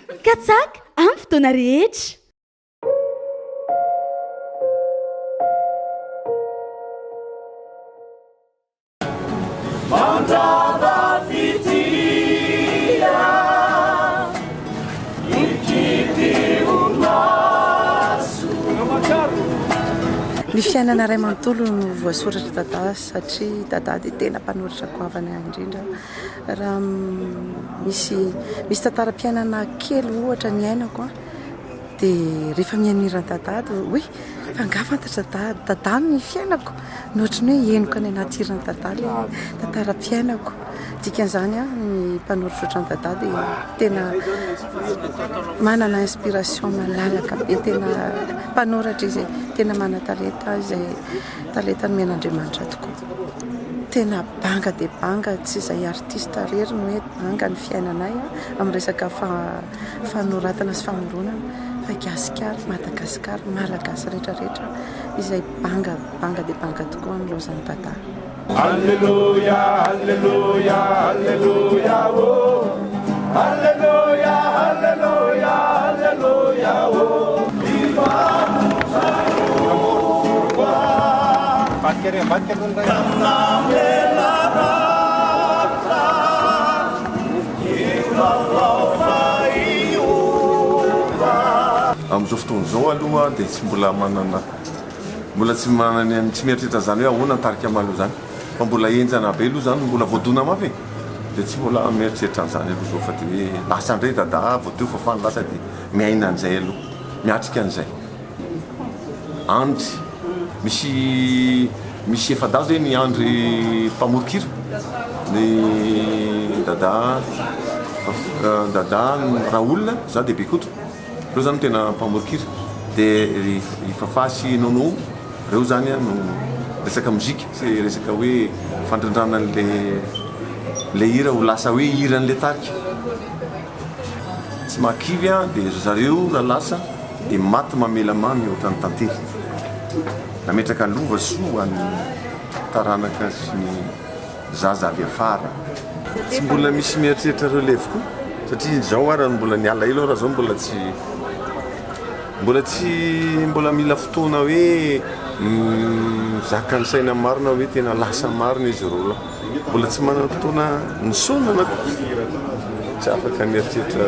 katsaka amin'ny fotoana rehetra. Ny fiainana ray manontolo no voasoratra Dadah satria Dadah dia tena mpanoratra goavana indrindra. Raha misy tantaram-piainana kely ohatra ny ainako dia rehefa mianirana Dadah dia hoe fangafantatra Dadah ny fiainako nohatry ny hoe henoko any anaty hirana Dadah ilay tantaram-piainako. Dikan'izany ny mpanoratra ohatran'ny Dadah dia tena manana inspiration malalaka be, tena mpanoratra izy, tena mana-talenta izay talentany men'Andriamanitra tokoa. Tena banga dia banga, tsy izay artista rery no hoe banga ny fiainanay amin'ny resaka fanoratana sy famoronana fa gasikara, Madagasikara, malagasy rehetrarehetra izay banga dia banga tokoa amin'ny laozan'ny Dadah. Alleluia, alleluia, alleluia, oh. Alleluia, alleluia, alleluia, oh. Amin'izao fotoana izao aloha dia tsy mbola tsy manana tsy mieritreritra zany hoe ahoana ny tarika malo zany. Fa mbola enjana be aloha zany, mbola voadona mafy dia tsy mbola mieritreritra an'izany aloha zao fa dia hoe lasa indray Dadah voateo fa fany lasa dia miaina an'izay aloha, miatrika an'izay. Andry misy efadaha zay ny andry mpamorokira, ny Dadah raha olona za dia Bekoto, reo zany tena mpamorokira. Dia Fafa sy Nono reo zany no resaka mozika, sy resaka hoe fandrindrana le hira ho lasa hoe hiran'le tarika. Tsy makivy dia zareo raha lasa dia maty mamelamamy ohatran'ny tantery. Nametraka lova soa ny taranaka sy ny zaza avy afara. Tsy mbola misy mieritreritra reo levokoa satria izao raha mbola niala elo raha zao mbola mila fotoana hoe zakany saina marina hoe tena lasa marina izy reo. Mbola tsy manana fotoana ny sonana tsy afaka mieritreritra